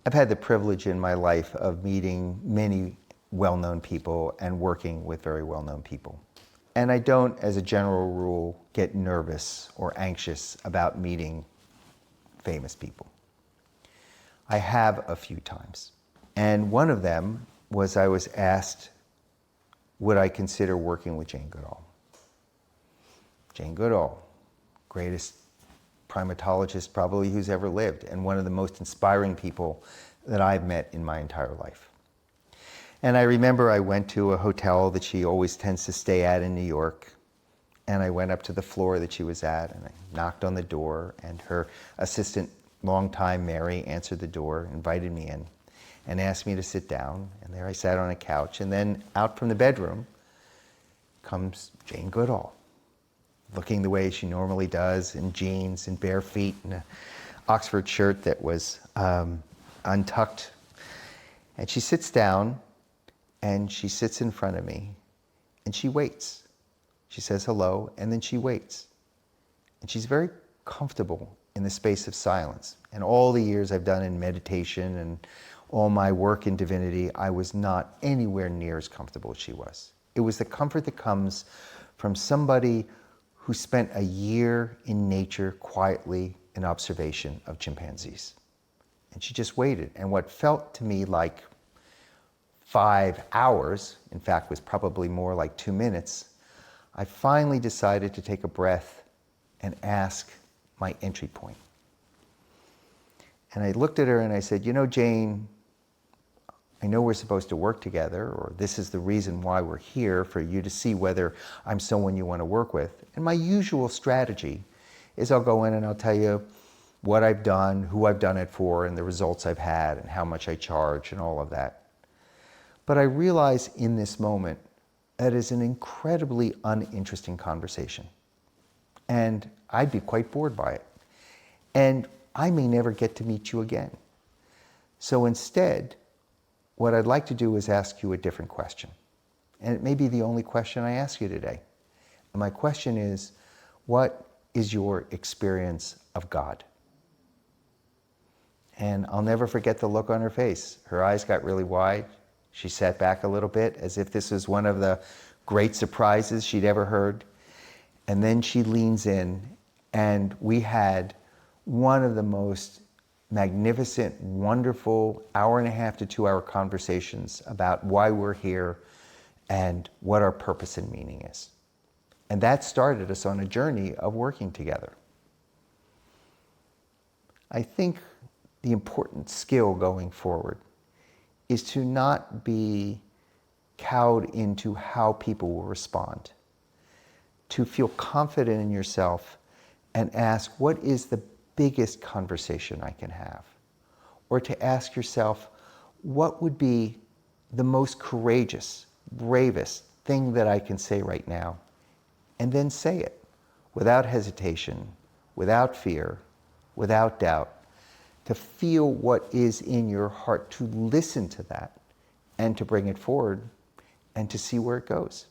I've had the privilege in my life of meeting many well-known people and working with very well-known people. And I don't, as a general rule, get nervous or anxious about meeting famous people. I have a few times. And one of them was I was asked, would I consider working with Jane Goodall? Jane Goodall, greatest primatologist probably who's ever lived, and one of the most inspiring people that I've met in my entire life. And I remember I went to a hotel that she always tends to stay at in New York, and I went up to the floor that she was at, and I knocked on the door, and her assistant, longtime Mary, answered the door, invited me in, and asked me to sit down. And there I sat on a couch, and then out from the bedroom comes Jane Goodall, looking the way she normally does, in jeans and bare feet and an Oxford shirt that was untucked. And she sits down, and she sits in front of me, and she waits. She says hello, and then she waits. And she's very comfortable in the space of silence. And all the years I've done in meditation and all my work in divinity, I was not anywhere near as comfortable as she was. It was the comfort that comes from somebody who spent a year in nature quietly in observation of chimpanzees. And she just waited. And what felt to me like 5 hours, in fact was probably more like 2 minutes, I finally decided to take a breath and ask my entry point. And I looked at her and I said, you know, Jane, I know we're supposed to work together, or this is the reason why we're here, for you to see whether I'm someone you want to work with. And my usual strategy is I'll go in and I'll tell you what I've done, who I've done it for, and the results I've had, and how much I charge, and all of that. But I realize in this moment that is an incredibly uninteresting conversation. And I'd be quite bored by it. And I may never get to meet you again. So instead, what I'd like to do is ask you a different question. And it may be the only question I ask you today. And my question is, what is your experience of God? And I'll never forget the look on her face. Her eyes got really wide. She sat back a little bit as if this was one of the great surprises she'd ever heard. And then she leans in, and we had one of the most magnificent, wonderful 1.5 to 2 hour conversations about why we're here and what our purpose and meaning is. And that started us on a journey of working together. I think the important skill going forward is to not be cowed into how people will respond, to feel confident in yourself and ask, what is the biggest conversation I can have? Or to ask yourself, what would be the most courageous, bravest thing that I can say right now? And then say it without hesitation, without fear, without doubt, to feel what is in your heart, to listen to that and to bring it forward and to see where it goes.